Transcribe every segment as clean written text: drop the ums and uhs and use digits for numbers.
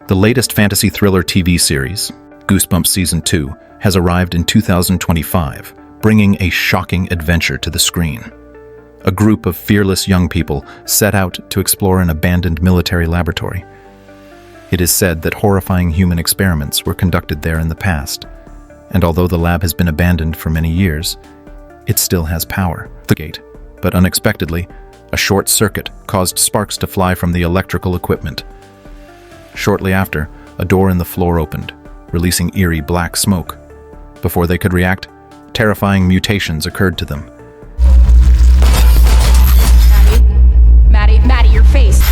The latest fantasy thriller TV series, Goosebumps Season 2, has arrived in 2025, bringing a shocking adventure to the screen. A group of fearless young people set out to explore an abandoned military laboratory. It is said that horrifying human experiments were conducted there in the past, and although the lab has been abandoned for many years, it still has power. The gate, but unexpectedly, a short circuit caused sparks to fly from the electrical equipment. Shortly after, a door in the floor opened, releasing eerie black smoke. Before they could react, terrifying mutations occurred to them. Maddie, your face.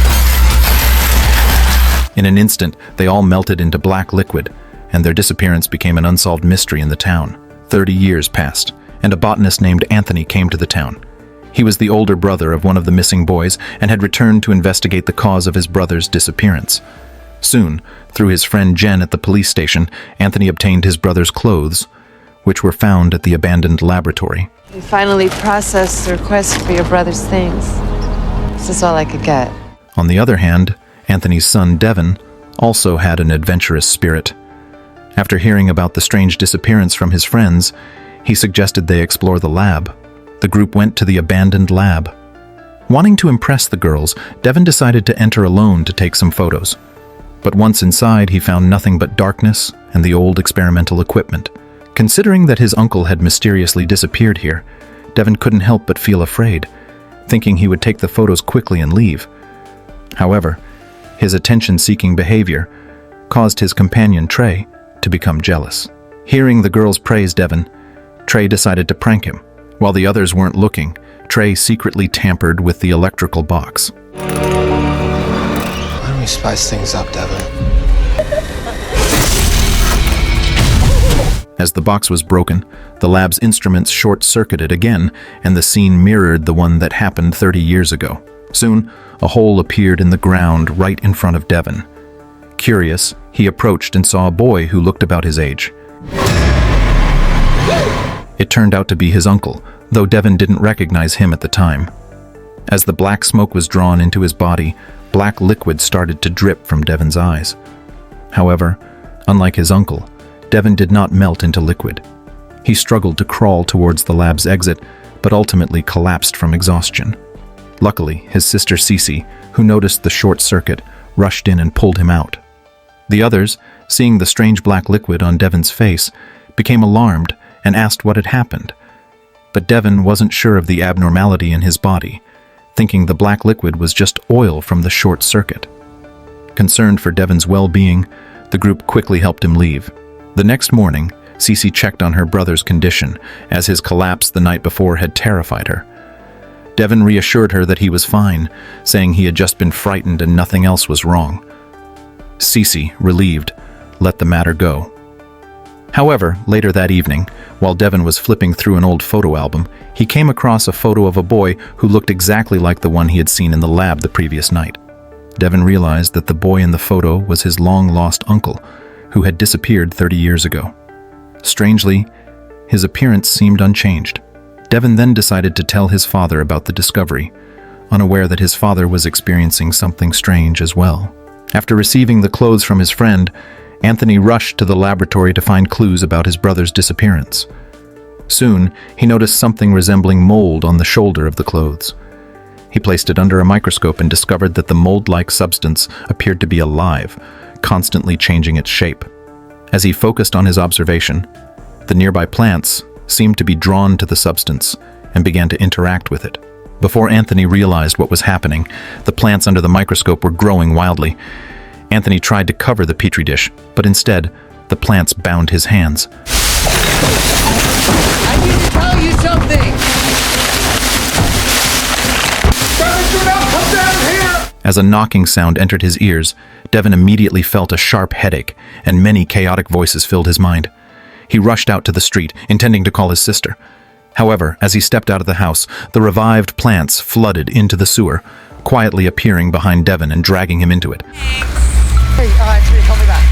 In an instant, they all melted into black liquid, and their disappearance became an unsolved mystery in the town. 30 years passed, and a botanist named Anthony came to the town. He was the older brother of one of the missing boys and had returned to investigate the cause of his brother's disappearance. Soon, through his friend Jen at the police station, Anthony obtained his brother's clothes, which were found at the abandoned laboratory. We finally processed the request for your brother's things. This is all I could get. On the other hand, Anthony's son Devin also had an adventurous spirit. After hearing about the strange disappearance from his friends, he suggested they explore the lab. The group went to the abandoned lab. Wanting to impress the girls, Devin decided to enter alone to take some photos. But once inside, he found nothing but darkness and the old experimental equipment. Considering that his uncle had mysteriously disappeared here, Devin couldn't help but feel afraid, thinking he would take the photos quickly and leave. However, his attention-seeking behavior caused his companion Trey to become jealous. Hearing the girls praise Devin, Trey decided to prank him. While the others weren't looking, Trey secretly tampered with the electrical box. Why don't we spice things up, Devin? As the box was broken, the lab's instruments short-circuited again, and the scene mirrored the one that happened 30 years ago. Soon, a hole appeared in the ground right in front of Devin. Curious, he approached and saw a boy who looked about his age. It turned out to be his uncle, though Devin didn't recognize him at the time. As the black smoke was drawn into his body, black liquid started to drip from Devin's eyes. However, unlike his uncle, Devin did not melt into liquid. He struggled to crawl towards the lab's exit, but ultimately collapsed from exhaustion. Luckily, his sister Cece, who noticed the short circuit, rushed in and pulled him out. The others, seeing the strange black liquid on Devin's face, became alarmed and asked what had happened. But Devin wasn't sure of the abnormality in his body, thinking the black liquid was just oil from the short circuit. Concerned for Devin's well-being, the group quickly helped him leave. The next morning, Cece checked on her brother's condition, as his collapse the night before had terrified her. Devin reassured her that he was fine, saying he had just been frightened and nothing else was wrong. Cece, relieved, let the matter go. However, later that evening, while Devin was flipping through an old photo album, he came across a photo of a boy who looked exactly like the one he had seen in the lab the previous night. Devin realized that the boy in the photo was his long-lost uncle, who had disappeared 30 years ago. Strangely, his appearance seemed unchanged. Devin then decided to tell his father about the discovery, unaware that his father was experiencing something strange as well. After receiving the clothes from his friend, Anthony rushed to the laboratory to find clues about his brother's disappearance. Soon, he noticed something resembling mold on the shoulder of the clothes. He placed it under a microscope and discovered that the mold-like substance appeared to be alive, constantly changing its shape. As he focused on his observation, the nearby plants seemed to be drawn to the substance and began to interact with it. Before Anthony realized what was happening, the plants under the microscope were growing wildly. Anthony tried to cover the petri dish, but instead, the plants bound his hands. I need to tell you something! Devin, do not come down here! As a knocking sound entered his ears, Devin immediately felt a sharp headache, and many chaotic voices filled his mind. He rushed out to the street, intending to call his sister. However, as he stepped out of the house, the revived plants flooded into the sewer, quietly appearing behind Devin and dragging him into it. Hey, Trey, call me back.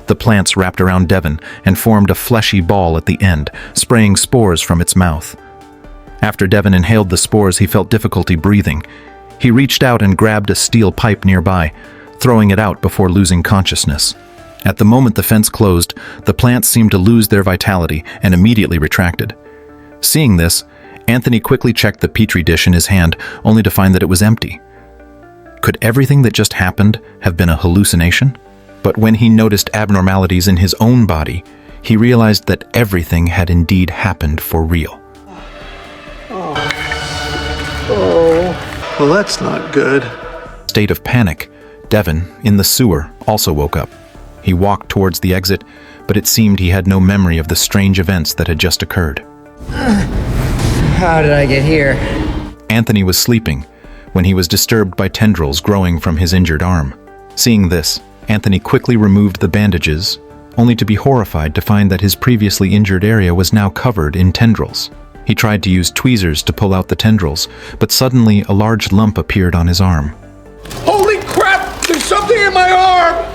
The The plants wrapped around Devon and formed a fleshy ball at the end, spraying spores from its mouth. After Devon inhaled the spores, he felt difficulty breathing. He reached out and grabbed a steel pipe nearby, throwing it out before losing consciousness. At the moment the fence closed, the plants seemed to lose their vitality and immediately retracted. Seeing this, Anthony quickly checked the petri dish in his hand, only to find that it was empty. Could everything that just happened have been a hallucination? But when he noticed abnormalities in his own body, he realized that everything had indeed happened for real. Well, that's not good. State of panic, Devon, in the sewer, also woke up. He walked towards the exit, but it seemed he had no memory of the strange events that had just occurred. How did I get here? Anthony was sleeping when he was disturbed by tendrils growing from his injured arm. Seeing this, Anthony quickly removed the bandages, only to be horrified to find that his previously injured area was now covered in tendrils. He tried to use tweezers to pull out the tendrils, but suddenly a large lump appeared on his arm. Holy crap! There's something in my arm!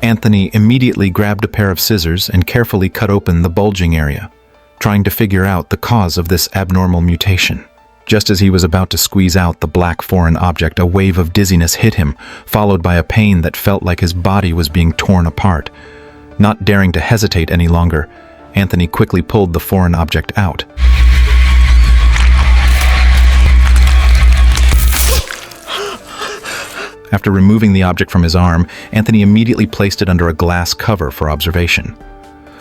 Anthony immediately grabbed a pair of scissors and carefully cut open the bulging area, trying to figure out the cause of this abnormal mutation. Just as he was about to squeeze out the black foreign object, a wave of dizziness hit him, followed by a pain that felt like his body was being torn apart. Not daring to hesitate any longer, Anthony quickly pulled the foreign object out. After removing the object from his arm, Anthony immediately placed it under a glass cover for observation.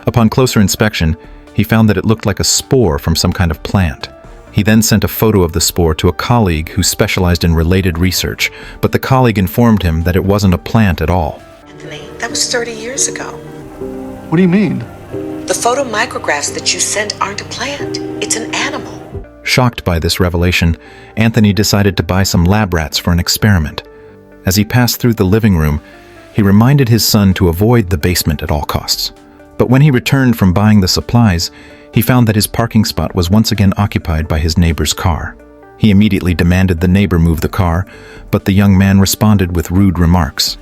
Upon closer inspection, he found that it looked like a spore from some kind of plant. He then sent a photo of the spore to a colleague who specialized in related research, but the colleague informed him that it wasn't a plant at all. Anthony, that was 30 years ago. What do you mean? The photomicrographs that you sent aren't a plant. It's an animal. Shocked by this revelation, Anthony decided to buy some lab rats for an experiment. As he passed through the living room, he reminded his son to avoid the basement at all costs. But when he returned from buying the supplies, he found that his parking spot was once again occupied by his neighbor's car. He immediately demanded the neighbor move the car, but the young man responded with rude remarks.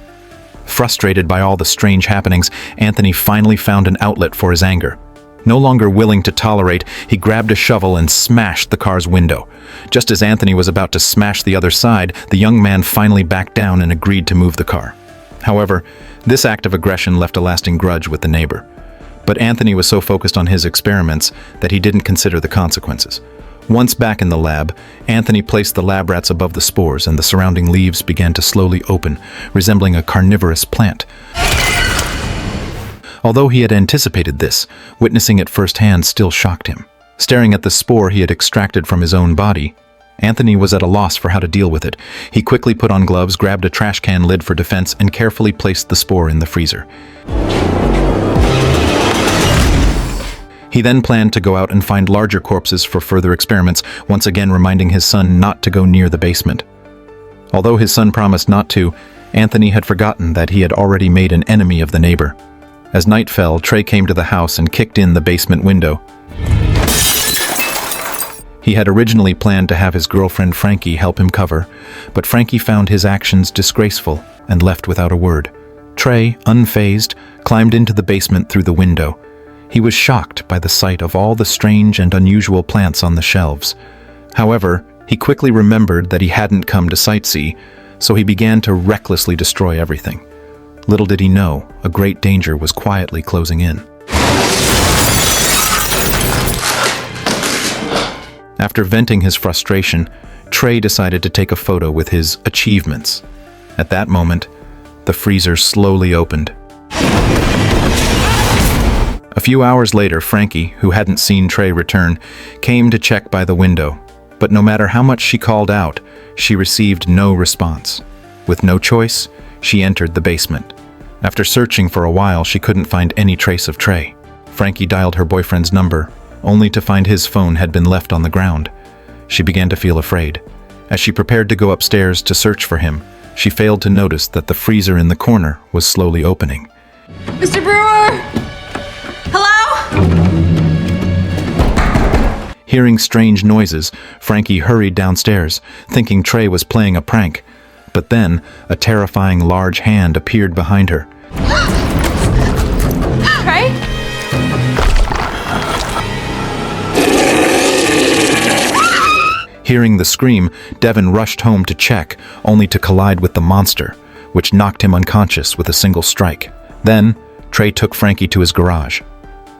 Frustrated by all the strange happenings, Anthony finally found an outlet for his anger. No longer willing to tolerate, he grabbed a shovel and smashed the car's window. Just as Anthony was about to smash the other side, the young man finally backed down and agreed to move the car. However, this act of aggression left a lasting grudge with the neighbor. But Anthony was so focused on his experiments that he didn't consider the consequences. Once back in the lab, Anthony placed the lab rats above the spores, and the surrounding leaves began to slowly open, resembling a carnivorous plant. Although he had anticipated this, witnessing it firsthand still shocked him. Staring at the spore he had extracted from his own body, Anthony was at a loss for how to deal with it. He quickly put on gloves, grabbed a trash can lid for defense, and carefully placed the spore in the freezer. He then planned to go out and find larger corpses for further experiments, once again reminding his son not to go near the basement. Although his son promised not to, Anthony had forgotten that he had already made an enemy of the neighbor. As night fell, Trey came to the house and kicked in the basement window. He had originally planned to have his girlfriend Frankie help him cover, but Frankie found his actions disgraceful and left without a word. Trey, unfazed, climbed into the basement through the window. He was shocked by the sight of all the strange and unusual plants on the shelves. However, he quickly remembered that he hadn't come to sightsee, so he began to recklessly destroy everything. Little did he know, a great danger was quietly closing in. After venting his frustration, Trey decided to take a photo with his achievements. At that moment, the freezer slowly opened. A few hours later, Frankie, who hadn't seen Trey return, came to check by the window, but no matter how much she called out, she received no response. With no choice, she entered the basement. After searching for a while, she couldn't find any trace of Trey. Frankie dialed her boyfriend's number, only to find his phone had been left on the ground. She began to feel afraid. As she prepared to go upstairs to search for him, she failed to notice that the freezer in the corner was slowly opening. Mr. Brewer! Hello? Hearing strange noises, Frankie hurried downstairs, thinking Trey was playing a prank. But then, a terrifying large hand appeared behind her. Trey? Hearing the scream, Devin rushed home to check, only to collide with the monster, which knocked him unconscious with a single strike. Then, Trey took Frankie to his garage.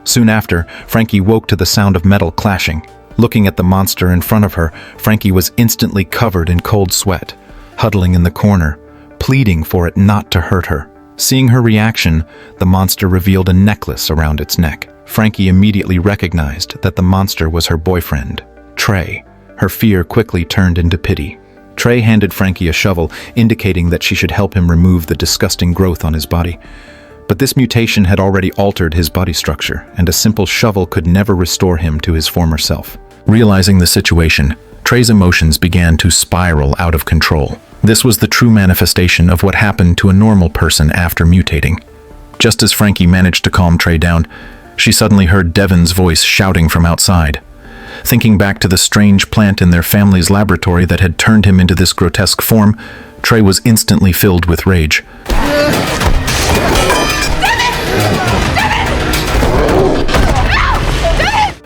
Soon after, Frankie woke to the sound of metal clashing. Looking at the monster in front of her, Frankie was instantly covered in cold sweat, huddling in the corner, pleading for it not to hurt her. Seeing her reaction, the monster revealed a necklace around its neck. Frankie immediately recognized that the monster was her boyfriend, Trey. Her fear quickly turned into pity. Trey handed Frankie a shovel, indicating that she should help him remove the disgusting growth on his body. But this mutation had already altered his body structure, and a simple shovel could never restore him to his former self. Realizing the situation, Trey's emotions began to spiral out of control. This was the true manifestation of what happened to a normal person after mutating. Just as Frankie managed to calm Trey down, she suddenly heard Devin's voice shouting from outside. Thinking back to the strange plant in their family's laboratory that had turned him into this grotesque form, Trey was instantly filled with rage.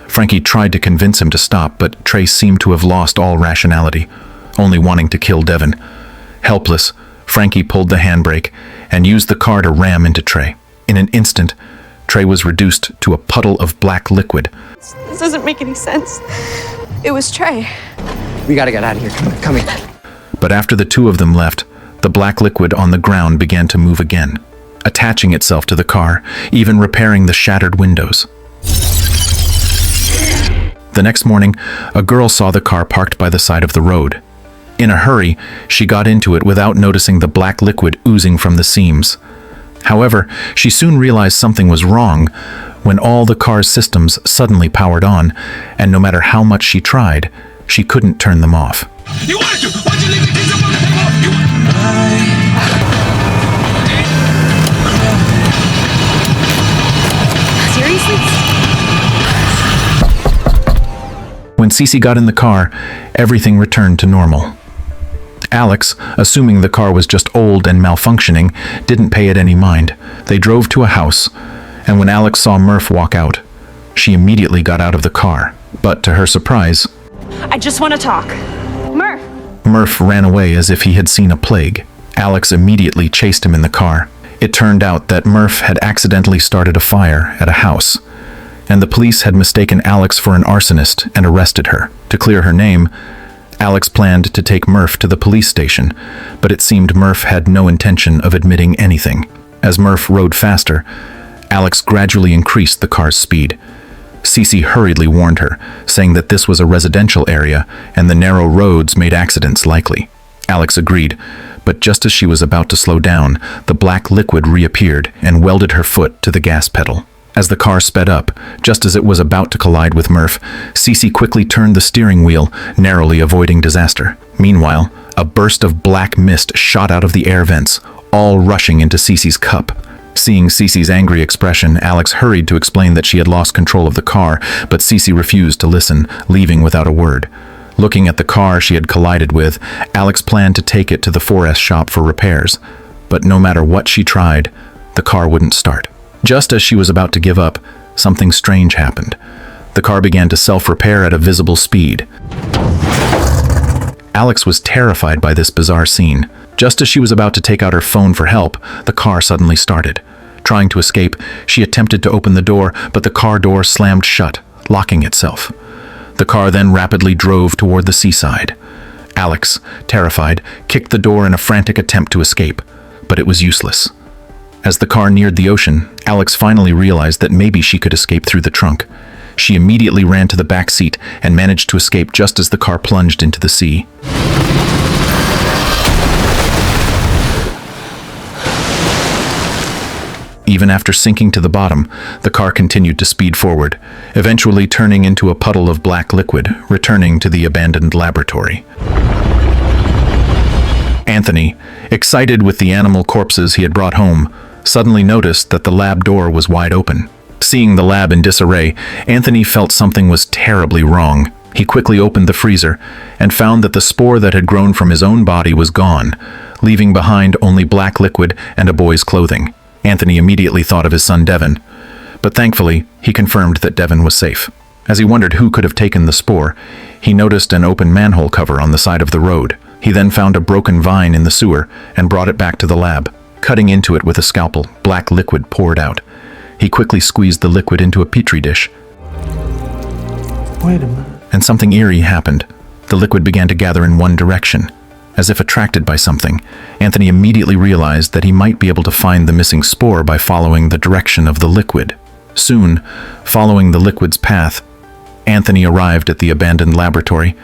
Frankie tried to convince him to stop, but Trey seemed to have lost all rationality, only wanting to kill Devin. Helpless, Frankie pulled the handbrake and used the car to ram into Trey. In an instant, Trey was reduced to a puddle of black liquid. This doesn't make any sense. It was Trey. We gotta get out of here. Come here. But after the two of them left, the black liquid on the ground began to move again, attaching itself to the car, even repairing the shattered windows. The next morning, a girl saw the car parked by the side of the road. In a hurry, she got into it without noticing the black liquid oozing from the seams. However, she soon realized something was wrong when all the car's systems suddenly powered on, and no matter how much she tried, she couldn't turn them off. You wanted to! Why'd you leave the keys up on the table? Seriously? When Cece got in the car, everything returned to normal. Alex, assuming the car was just old and malfunctioning, didn't pay it any mind. They drove to a house, and when Alex saw Murph walk out, she immediately got out of the car. But to her surprise, I just want to talk. Murph! Murph ran away as if he had seen a plague. Alex immediately chased him in the car. It turned out that Murph had accidentally started a fire at a house, and the police had mistaken Alex for an arsonist and arrested her. To clear her name, Alex planned to take Murph to the police station, but it seemed Murph had no intention of admitting anything. As Murph rode faster, Alex gradually increased the car's speed. Cece hurriedly warned her, saying that this was a residential area and the narrow roads made accidents likely. Alex agreed, but just as she was about to slow down, the black liquid reappeared and welded her foot to the gas pedal. As the car sped up, just as it was about to collide with Murph, Cece quickly turned the steering wheel, narrowly avoiding disaster. Meanwhile, a burst of black mist shot out of the air vents, all rushing into Cece's cup. Seeing Cece's angry expression, Alex hurried to explain that she had lost control of the car, but Cece refused to listen, leaving without a word. Looking at the car she had collided with, Alex planned to take it to the 4S shop for repairs. But no matter what she tried, the car wouldn't start. Just as she was about to give up, something strange happened. The car began to self-repair at a visible speed. Alex was terrified by this bizarre scene. Just as she was about to take out her phone for help, the car suddenly started. Trying to escape, she attempted to open the door, but the car door slammed shut, locking itself. The car then rapidly drove toward the seaside. Alex, terrified, kicked the door in a frantic attempt to escape, but it was useless. As the car neared the ocean, Alex finally realized that maybe she could escape through the trunk. She immediately ran to the back seat and managed to escape just as the car plunged into the sea. Even after sinking to the bottom, the car continued to speed forward, eventually turning into a puddle of black liquid, returning to the abandoned laboratory. Anthony, excited with the animal corpses he had brought home, suddenly noticed that the lab door was wide open. Seeing the lab in disarray, Anthony felt something was terribly wrong. He quickly opened the freezer and found that the spore that had grown from his own body was gone, leaving behind only black liquid and a boy's clothing. Anthony immediately thought of his son Devin, but thankfully, he confirmed that Devin was safe. As he wondered who could have taken the spore, he noticed an open manhole cover on the side of the road. He then found a broken vine in the sewer and brought it back to the lab. Cutting into it with a scalpel, black liquid poured out. He quickly squeezed the liquid into a petri dish. Wait a minute. And something eerie happened. The liquid began to gather in one direction. As if attracted by something, Anthony immediately realized that he might be able to find the missing spore by following the direction of the liquid. Soon, following the liquid's path, Anthony arrived at the abandoned laboratory,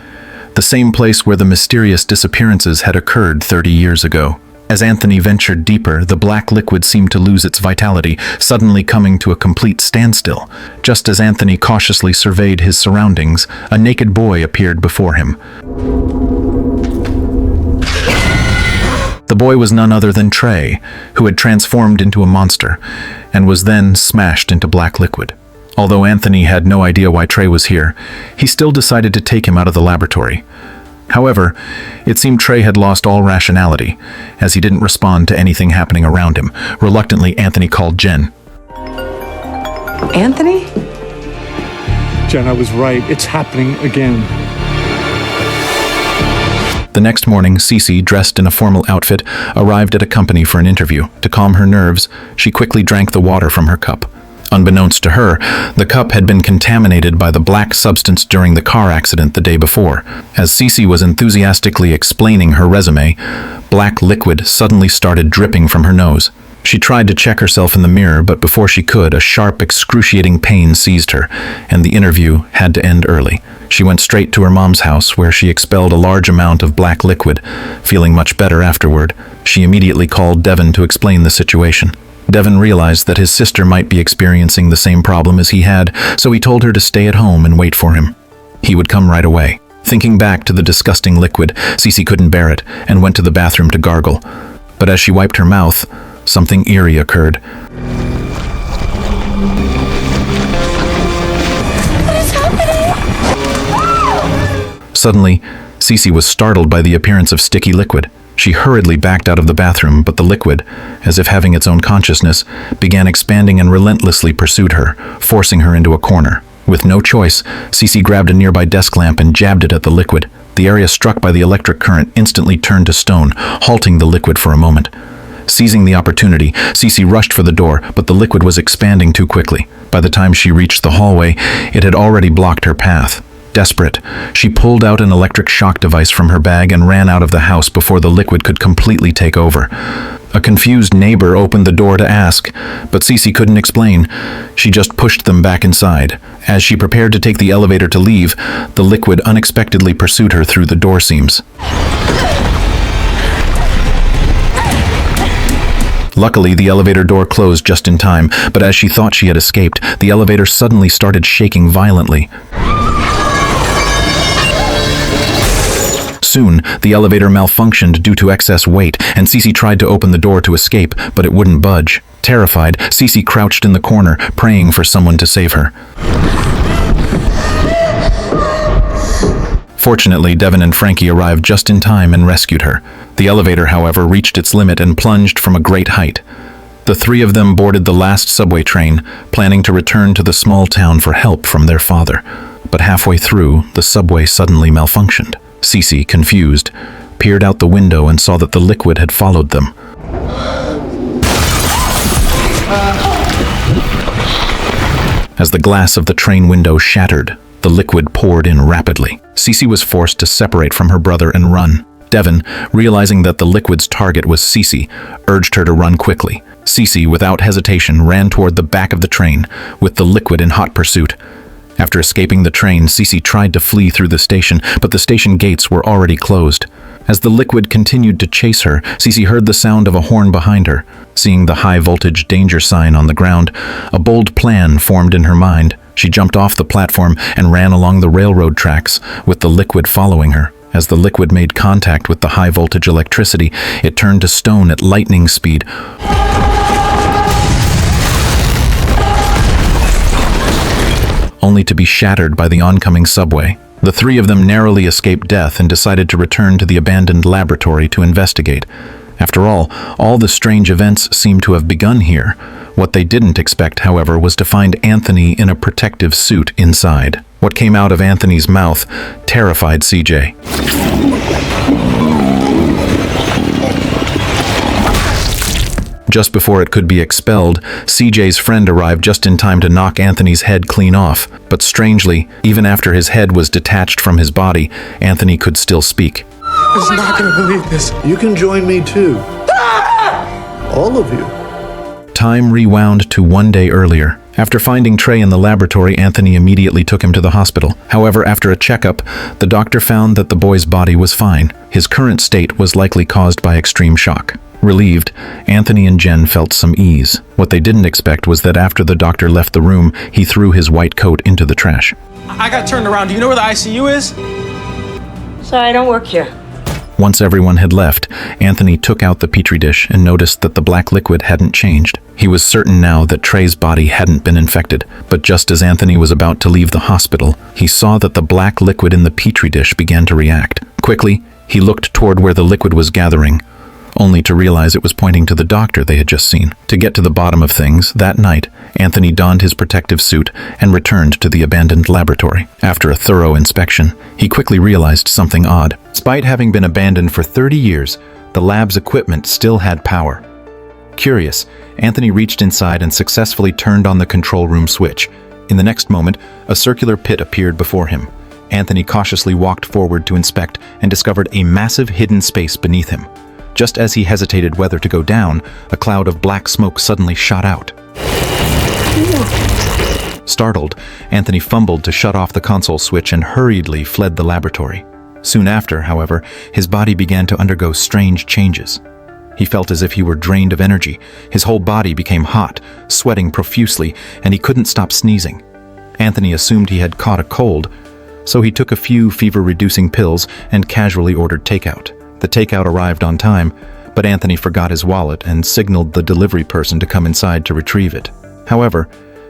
the same place where the mysterious disappearances had occurred 30 years ago. As Anthony ventured deeper, the black liquid seemed to lose its vitality, suddenly coming to a complete standstill. Just as Anthony cautiously surveyed his surroundings, a naked boy appeared before him. The boy was none other than Trey, who had transformed into a monster, and was then smashed into black liquid. Although Anthony had no idea why Trey was here, he still decided to take him out of the laboratory. However, it seemed Trey had lost all rationality, as he didn't respond to anything happening around him. Reluctantly, Anthony called Jen. Anthony? Jen, I was right. It's happening again. The next morning, Cece, dressed in a formal outfit, arrived at a company for an interview. To calm her nerves, she quickly drank the water from her cup. Unbeknownst to her, the cup had been contaminated by the black substance during the car accident the day before. As Cece was enthusiastically explaining her resume, black liquid suddenly started dripping from her nose. She tried to check herself in the mirror, but before she could, a sharp, excruciating pain seized her, and the interview had to end early. She went straight to her mom's house, where she expelled a large amount of black liquid. Feeling much better afterward, she immediately called Devin to explain the situation. Devin realized that his sister might be experiencing the same problem as he had, so he told her to stay at home and wait for him. He would come right away. Thinking back to the disgusting liquid, Cece couldn't bear it and went to the bathroom to gargle. But as she wiped her mouth, something eerie occurred. What is happening? Suddenly, Cece was startled by the appearance of sticky liquid. She hurriedly backed out of the bathroom, but the liquid, as if having its own consciousness, began expanding and relentlessly pursued her, forcing her into a corner. With no choice, Cece grabbed a nearby desk lamp and jabbed it at the liquid. The area struck by the electric current instantly turned to stone, halting the liquid for a moment. Seizing the opportunity, Cece rushed for the door, but the liquid was expanding too quickly. By the time she reached the hallway, it had already blocked her path. Desperate, she pulled out an electric shock device from her bag and ran out of the house before the liquid could completely take over. A confused neighbor opened the door to ask, but Cece couldn't explain. She just pushed them back inside. As she prepared to take the elevator to leave, the liquid unexpectedly pursued her through the door seams. Luckily, the elevator door closed just in time, but as she thought she had escaped, the elevator suddenly started shaking violently. Soon, the elevator malfunctioned due to excess weight, and Cece tried to open the door to escape, but it wouldn't budge. Terrified, Cece crouched in the corner, praying for someone to save her. Fortunately, Devin and Frankie arrived just in time and rescued her. The elevator, however, reached its limit and plunged from a great height. The three of them boarded the last subway train, planning to return to the small town for help from their father. But halfway through, the subway suddenly malfunctioned. Cece, confused, peered out the window and saw that the liquid had followed them. As the glass of the train window shattered, the liquid poured in rapidly. Cece was forced to separate from her brother and run. Devin, realizing that the liquid's target was Cece, urged her to run quickly. Cece, without hesitation, ran toward the back of the train, with the liquid in hot pursuit. After escaping the train, Cece tried to flee through the station, but the station gates were already closed. As the liquid continued to chase her, Cece heard the sound of a horn behind her. Seeing the high-voltage danger sign on the ground, a bold plan formed in her mind. She jumped off the platform and ran along the railroad tracks, with the liquid following her. As the liquid made contact with the high-voltage electricity, it turned to stone at lightning speed. Only to be shattered by the oncoming subway. The three of them narrowly escaped death and decided to return to the abandoned laboratory to investigate. After all the strange events seemed to have begun here. What they didn't expect, however, was to find Anthony in a protective suit inside. What came out of Anthony's mouth terrified CJ. Just before it could be expelled, CJ's friend arrived just in time to knock Anthony's head clean off. But strangely, even after his head was detached from his body, Anthony could still speak. I was not gonna believe this. You can join me too. All of you. Time rewound to one day earlier. After finding Trey in the laboratory, Anthony immediately took him to the hospital. However, after a checkup, the doctor found that the boy's body was fine. His current state was likely caused by extreme shock. Relieved, Anthony and Jen felt some ease. What they didn't expect was that after the doctor left the room, he threw his white coat into the trash. I got turned around. Do you know where the ICU is? Sorry, I don't work here. Once everyone had left, Anthony took out the petri dish and noticed that the black liquid hadn't changed. He was certain now that Trey's body hadn't been infected, but just as Anthony was about to leave the hospital, he saw that the black liquid in the petri dish began to react. Quickly, he looked toward where the liquid was gathering, only to realize it was pointing to the doctor they had just seen. To get to the bottom of things, that night, Anthony donned his protective suit and returned to the abandoned laboratory. After a thorough inspection, he quickly realized something odd. Despite having been abandoned for 30 years, the lab's equipment still had power. Curious, Anthony reached inside and successfully turned on the control room switch. In the next moment, a circular pit appeared before him. Anthony cautiously walked forward to inspect and discovered a massive hidden space beneath him. Just as he hesitated whether to go down, a cloud of black smoke suddenly shot out. Startled, Anthony fumbled to shut off the console switch and hurriedly fled the laboratory. Soon after, however, his body began to undergo strange changes. He felt as if he were drained of energy. His whole body became hot, sweating profusely, and he couldn't stop sneezing. Anthony assumed he had caught a cold, so he took a few fever-reducing pills and casually ordered takeout. The takeout arrived on time, but Anthony forgot his wallet and signaled the delivery person to come inside to retrieve it. However,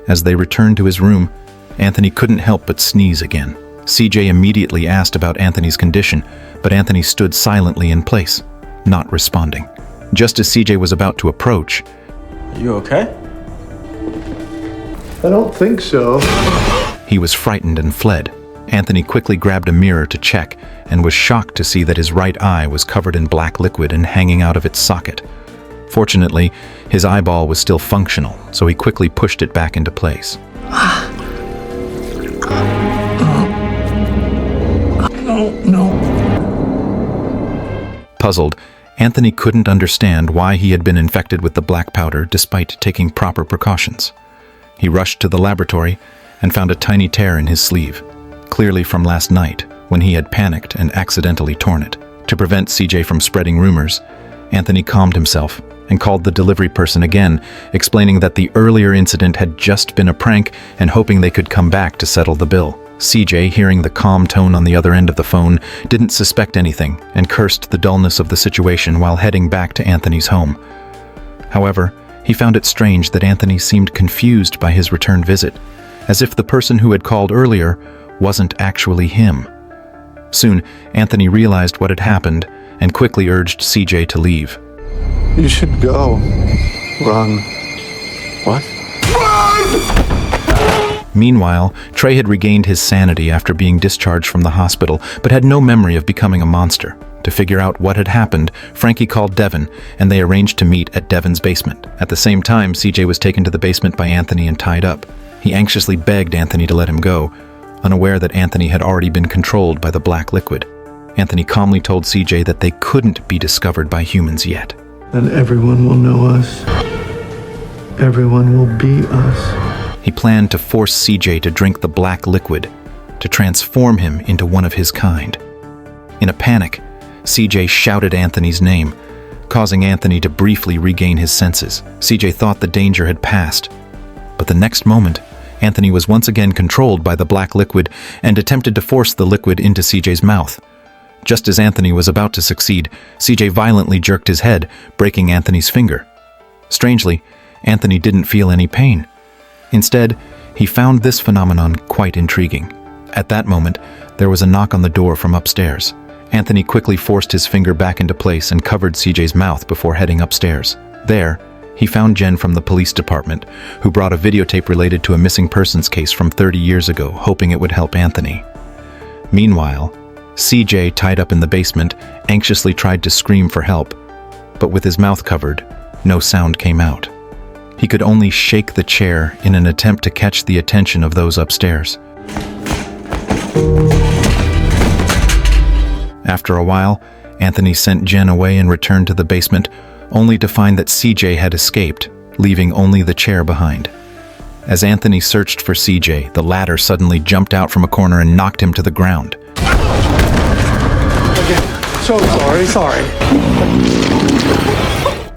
as they returned to his room, Anthony couldn't help but sneeze again. CJ immediately asked about Anthony's condition, but Anthony stood silently in place, not responding. Just as CJ was about to approach, You okay? I don't think so. he was frightened and fled. Anthony quickly grabbed a mirror to check and was shocked to see that his right eye was covered in black liquid and hanging out of its socket. Fortunately, his eyeball was still functional, so he quickly pushed it back into place. No. Puzzled, Anthony couldn't understand why he had been infected with the black powder despite taking proper precautions. He rushed to the laboratory and found a tiny tear in his sleeve, clearly from last night when he had panicked and accidentally torn it. To prevent CJ from spreading rumors, Anthony calmed himself and called the delivery person again, explaining that the earlier incident had just been a prank and hoping they could come back to settle the bill. CJ, hearing the calm tone on the other end of the phone, didn't suspect anything and cursed the dullness of the situation while heading back to Anthony's home. However, he found it strange that Anthony seemed confused by his return visit, as if the person who had called earlier wasn't actually him. Soon, Anthony realized what had happened and quickly urged CJ to leave. You should go. Run. What? Meanwhile, Trey had regained his sanity after being discharged from the hospital, but had no memory of becoming a monster. To figure out what had happened, Frankie called Devin, and they arranged to meet at Devin's basement. At the same time, CJ was taken to the basement by Anthony and tied up. He anxiously begged Anthony to let him go, unaware that Anthony had already been controlled by the black liquid. Anthony calmly told CJ that they couldn't be discovered by humans yet. And everyone will know us. Everyone will be us. He planned to force CJ to drink the black liquid, to transform him into one of his kind. In a panic, CJ shouted Anthony's name, causing Anthony to briefly regain his senses. CJ thought the danger had passed, but the next moment, Anthony was once again controlled by the black liquid and attempted to force the liquid into CJ's mouth. Just as Anthony was about to succeed, CJ violently jerked his head, breaking Anthony's finger. Strangely, Anthony didn't feel any pain. Instead, he found this phenomenon quite intriguing. At that moment, there was a knock on the door from upstairs. Anthony quickly forced his finger back into place and covered CJ's mouth before heading upstairs. There, he found Jen from the police department, who brought a videotape related to a missing persons case from 30 years ago, hoping it would help Anthony. Meanwhile, CJ, tied up in the basement, anxiously tried to scream for help, but with his mouth covered, no sound came out. He could only shake the chair in an attempt to catch the attention of those upstairs. After a while, Anthony sent Jen away and returned to the basement, only to find that CJ had escaped, leaving only the chair behind. As Anthony searched for CJ, the latter suddenly jumped out from a corner and knocked him to the ground. So sorry.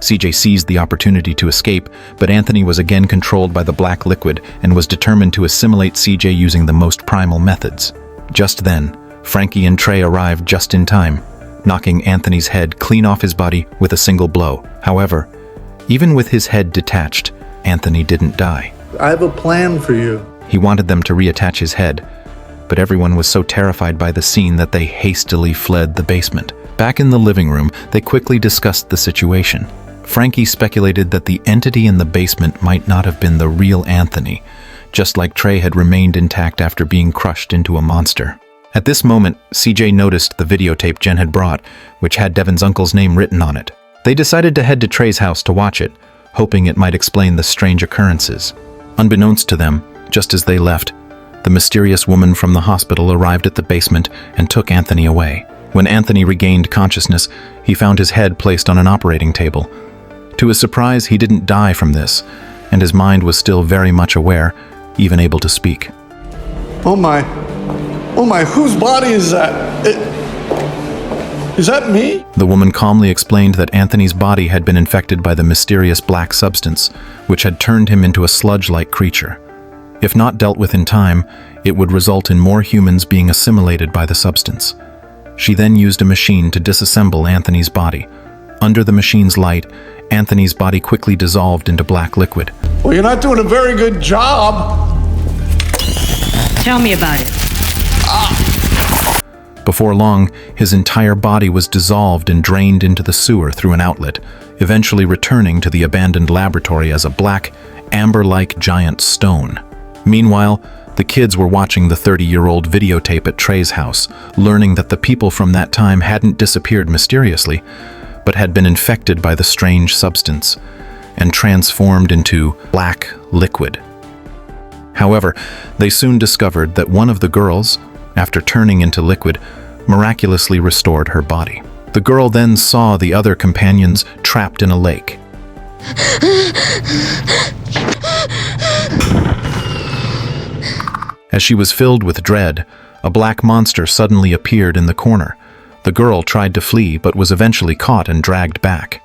CJ seized the opportunity to escape, but Anthony was again controlled by the black liquid and was determined to assimilate CJ using the most primal methods. Just then, Frankie and Trey arrived just in time, knocking Anthony's head clean off his body with a single blow. However, even with his head detached, Anthony didn't die. I have a plan for you. He wanted them to reattach his head, but everyone was so terrified by the scene that they hastily fled the basement. Back in the living room, they quickly discussed the situation. Frankie speculated that the entity in the basement might not have been the real Anthony, just like Trey had remained intact after being crushed into a monster. At this moment, CJ noticed the videotape Jen had brought, which had Devin's uncle's name written on it. They decided to head to Trey's house to watch it, hoping it might explain the strange occurrences. Unbeknownst to them, just as they left, the mysterious woman from the hospital arrived at the basement and took Anthony away. When Anthony regained consciousness, he found his head placed on an operating table. To his surprise, he didn't die from this, and his mind was still very much aware, even able to speak. Oh my, whose body is that? Is that me? The woman calmly explained that Anthony's body had been infected by the mysterious black substance, which had turned him into a sludge-like creature. If not dealt with in time, it would result in more humans being assimilated by the substance. She then used a machine to disassemble Anthony's body. Under the machine's light, Anthony's body quickly dissolved into black liquid. Well, you're not doing a very good job. Tell me about it. Before long, his entire body was dissolved and drained into the sewer through an outlet, eventually returning to the abandoned laboratory as a black, amber-like giant stone. Meanwhile, the kids were watching the 30-year-old videotape at Trey's house, learning that the people from that time hadn't disappeared mysteriously, but had been infected by the strange substance and transformed into black liquid. However, they soon discovered that one of the girls, after turning into liquid, miraculously restored her body. The girl then saw the other companions trapped in a lake. As she was filled with dread, a black monster suddenly appeared in the corner. The girl tried to flee but was eventually caught and dragged back.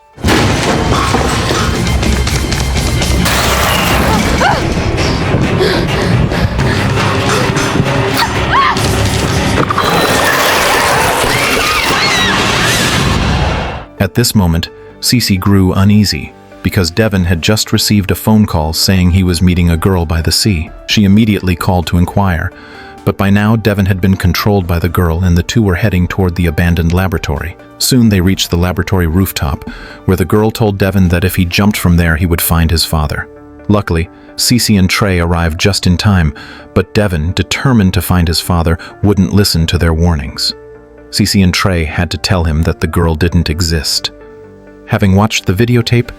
At this moment, Cece grew uneasy because Devin had just received a phone call saying he was meeting a girl by the sea. She immediately called to inquire, but by now Devin had been controlled by the girl and the two were heading toward the abandoned laboratory. Soon they reached the laboratory rooftop, where the girl told Devin that if he jumped from there he would find his father. Luckily, Cece and Trey arrived just in time, but Devin, determined to find his father, wouldn't listen to their warnings. Cece and Trey had to tell him that the girl didn't exist. Having watched the videotape,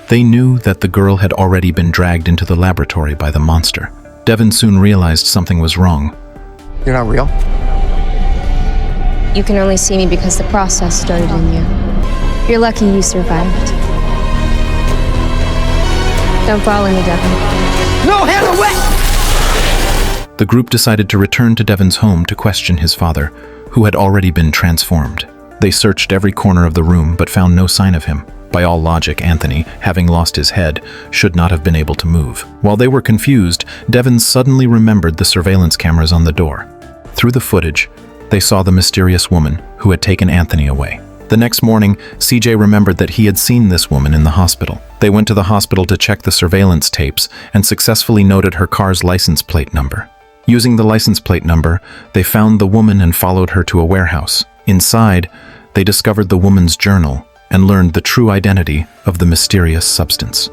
they knew that the girl had already been dragged into the laboratory by the monster. Devin soon realized something was wrong. You're not real? You can only see me because the process started in you. You're lucky you survived. Don't follow me, Devin. No, hands are wet! The group decided to return to Devin's home to question his father, who had already been transformed. They searched every corner of the room but found no sign of him. By all logic, Anthony, having lost his head, should not have been able to move. While they were confused, Devin suddenly remembered the surveillance cameras on the door. Through the footage, they saw the mysterious woman who had taken Anthony away. The next morning, CJ remembered that he had seen this woman in the hospital. They went to the hospital to check the surveillance tapes and successfully noted her car's license plate number. Using the license plate number, they found the woman and followed her to a warehouse. Inside, they discovered the woman's journal and learned the true identity of the mysterious substance.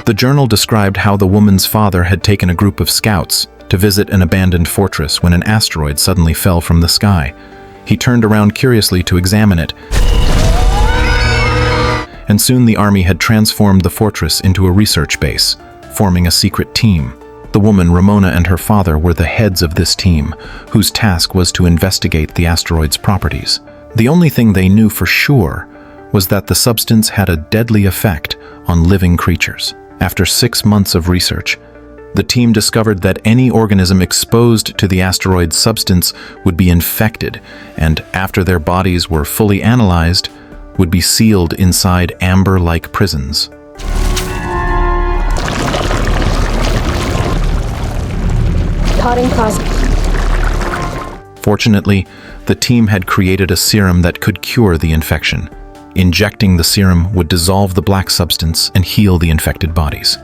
The journal described how the woman's father had taken a group of scouts to visit an abandoned fortress when an asteroid suddenly fell from the sky. He turned around curiously to examine it, and soon the army had transformed the fortress into a research base, forming a secret team. The woman, Ramona, and her father were the heads of this team, whose task was to investigate the asteroid's properties. The only thing they knew for sure was that the substance had a deadly effect on living creatures. After 6 months of research, the team discovered that any organism exposed to the asteroid's substance would be infected, and after their bodies were fully analyzed, would be sealed inside amber-like prisons. Potting process. Fortunately, the team had created a serum that could cure the infection. Injecting the serum would dissolve the black substance and heal the infected bodies.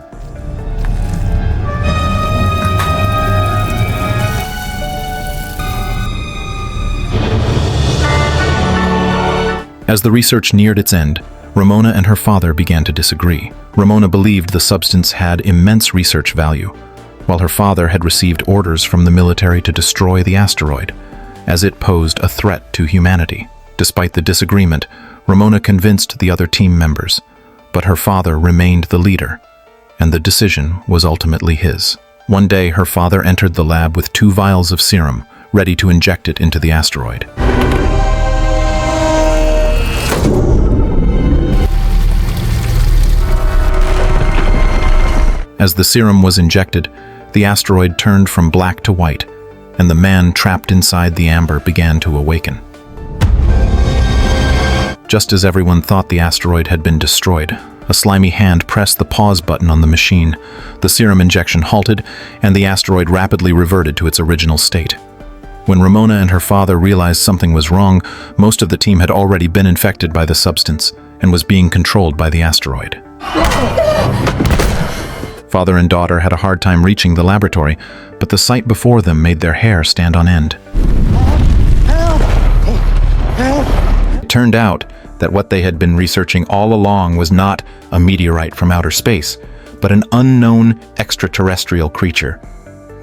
As the research neared its end, Ramona and her father began to disagree. Ramona believed the substance had immense research value, while her father had received orders from the military to destroy the asteroid, as it posed a threat to humanity. Despite the disagreement, Ramona convinced the other team members, but her father remained the leader, and the decision was ultimately his. One day, her father entered the lab with 2 vials of serum, ready to inject it into the asteroid. As the serum was injected, the asteroid turned from black to white, and the man trapped inside the amber began to awaken. Just as everyone thought the asteroid had been destroyed, a slimy hand pressed the pause button on the machine. The serum injection halted, and the asteroid rapidly reverted to its original state. When Ramona and her father realized something was wrong, most of the team had already been infected by the substance and was being controlled by the asteroid. Father and daughter had a hard time reaching the laboratory, but the sight before them made their hair stand on end. It turned out that what they had been researching all along was not a meteorite from outer space, but an unknown extraterrestrial creature.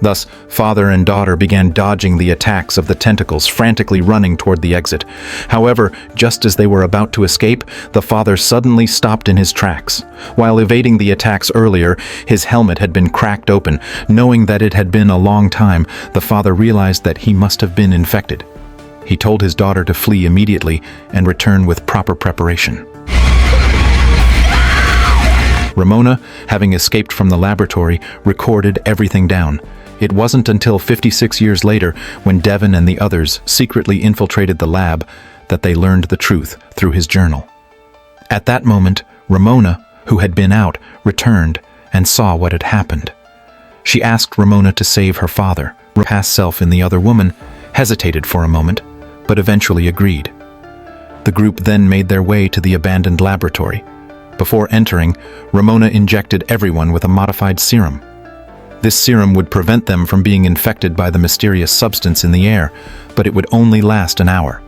Thus, father and daughter began dodging the attacks of the tentacles, frantically running toward the exit. However, just as they were about to escape, the father suddenly stopped in his tracks. While evading the attacks earlier, his helmet had been cracked open. Knowing that it had been a long time, the father realized that he must have been infected. He told his daughter to flee immediately and return with proper preparation. Ramona, having escaped from the laboratory, recorded everything down. It wasn't until 56 years later, when Devin and the others secretly infiltrated the lab, that they learned the truth through his journal. At that moment, Ramona, who had been out, returned and saw what had happened. She asked Ramona to save her father. Her past self in the other woman hesitated for a moment, but eventually agreed. The group then made their way to the abandoned laboratory. Before entering, Ramona injected everyone with a modified serum. This serum would prevent them from being infected by the mysterious substance in the air, but it would only last an hour.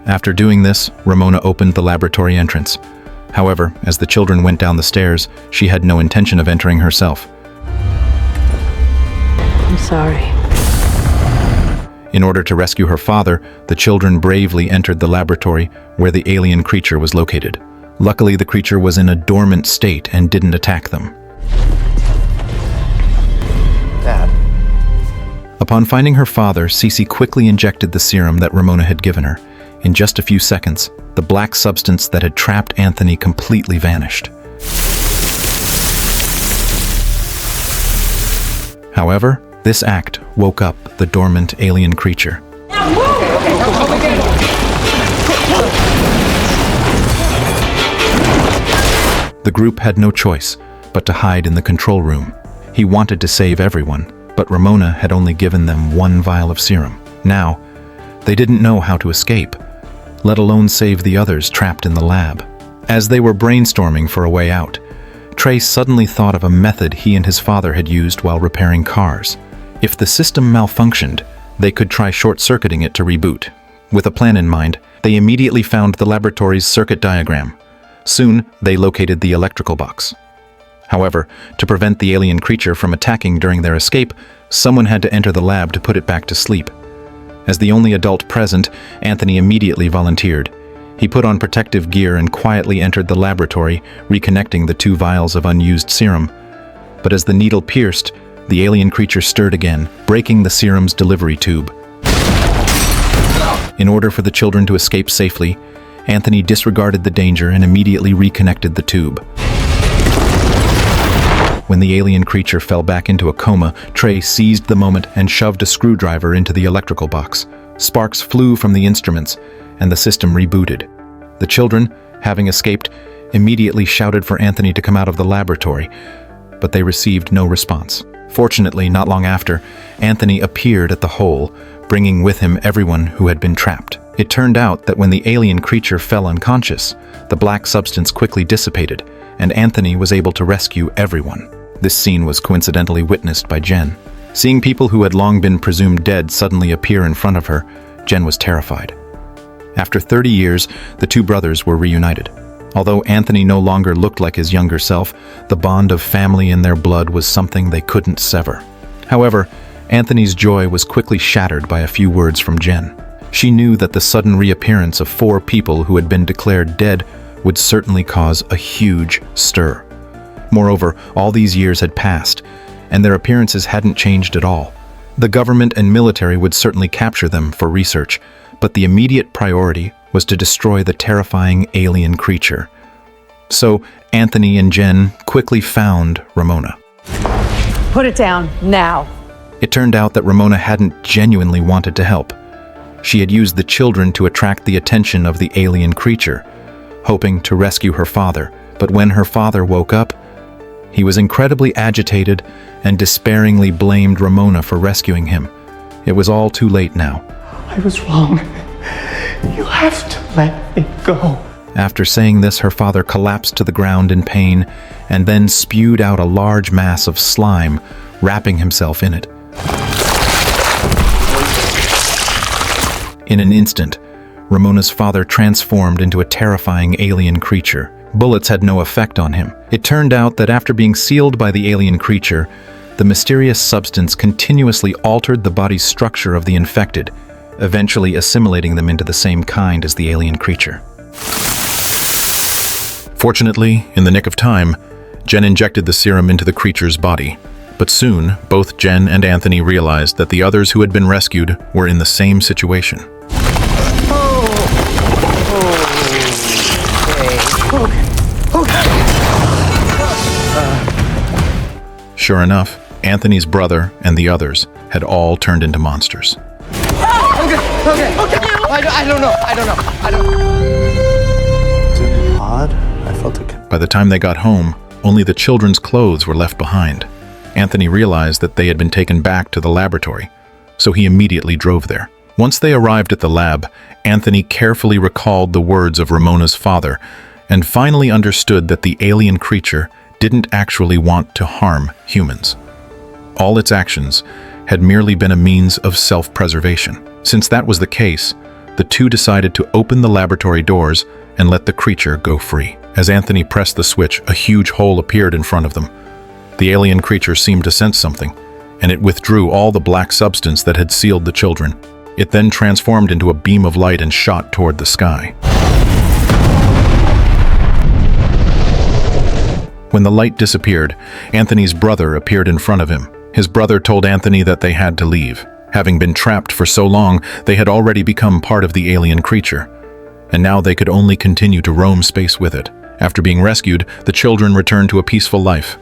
After doing this, Ramona opened the laboratory entrance. However, as the children went down the stairs, she had no intention of entering herself. I'm sorry. In order to rescue her father, the children bravely entered the laboratory where the alien creature was located. Luckily, the creature was in a dormant state and didn't attack them. Dad. Upon finding her father, Cece quickly injected the serum that Ramona had given her. In just a few seconds, the black substance that had trapped Anthony completely vanished. However, this act woke up the dormant alien creature. The group had no choice but to hide in the control room. He wanted to save everyone, but Ramona had only given them 1 vial of serum. Now, they didn't know how to escape, let alone save the others trapped in the lab. As they were brainstorming for a way out, Trey suddenly thought of a method he and his father had used while repairing cars. If the system malfunctioned, they could try short-circuiting it to reboot. With a plan in mind, they immediately found the laboratory's circuit diagram. Soon, they located the electrical box. However, to prevent the alien creature from attacking during their escape, someone had to enter the lab to put it back to sleep. As the only adult present, Anthony immediately volunteered. He put on protective gear and quietly entered the laboratory, reconnecting the 2 vials of unused serum. But as the needle pierced, the alien creature stirred again, breaking the serum's delivery tube. In order for the children to escape safely, Anthony disregarded the danger and immediately reconnected the tube. When the alien creature fell back into a coma, Trey seized the moment and shoved a screwdriver into the electrical box. Sparks flew from the instruments, and the system rebooted. The children, having escaped, immediately shouted for Anthony to come out of the laboratory, but they received no response. Fortunately, not long after, Anthony appeared at the hole, bringing with him everyone who had been trapped. It turned out that when the alien creature fell unconscious, the black substance quickly dissipated, and Anthony was able to rescue everyone. This scene was coincidentally witnessed by Jen. Seeing people who had long been presumed dead suddenly appear in front of her, Jen was terrified. After 30 years, the 2 brothers were reunited. Although Anthony no longer looked like his younger self, the bond of family in their blood was something they couldn't sever. However, Anthony's joy was quickly shattered by a few words from Jen. She knew that the sudden reappearance of 4 people who had been declared dead would certainly cause a huge stir. Moreover, all these years had passed, and their appearances hadn't changed at all. The government and military would certainly capture them for research, but the immediate priority was to destroy the terrifying alien creature. So, Anthony and Jen quickly found Ramona. Put it down, now. It turned out that Ramona hadn't genuinely wanted to help. She had used the children to attract the attention of the alien creature, hoping to rescue her father. But when her father woke up, he was incredibly agitated and despairingly blamed Ramona for rescuing him. It was all too late now. I was wrong. You have to let me go. After saying this, her father collapsed to the ground in pain and then spewed out a large mass of slime, wrapping himself in it. In an instant, Ramona's father transformed into a terrifying alien creature. Bullets had no effect on him. It turned out that after being sealed by the alien creature, the mysterious substance continuously altered the body's structure of the infected, eventually assimilating them into the same kind as the alien creature. Fortunately, in the nick of time, Jen injected the serum into the creature's body. But soon, both Jen and Anthony realized that the others who had been rescued were in the same situation. Sure enough, Anthony's brother and the others had all turned into monsters. Okay. I don't know. Is it odd? I felt it. By the time they got home, only the children's clothes were left behind. Anthony realized that they had been taken back to the laboratory, so he immediately drove there. Once they arrived at the lab, Anthony carefully recalled the words of Ramona's father and finally understood that the alien creature didn't actually want to harm humans. All its actions had merely been a means of self-preservation. Since that was the case, the two decided to open the laboratory doors and let the creature go free. As Anthony pressed the switch, a huge hole appeared in front of them. The alien creature seemed to sense something, and it withdrew all the black substance that had sealed the children. It then transformed into a beam of light and shot toward the sky. When the light disappeared, Anthony's brother appeared in front of him. His brother told Anthony that they had to leave. Having been trapped for so long, they had already become part of the alien creature, and now they could only continue to roam space with it. After being rescued, the children returned to a peaceful life.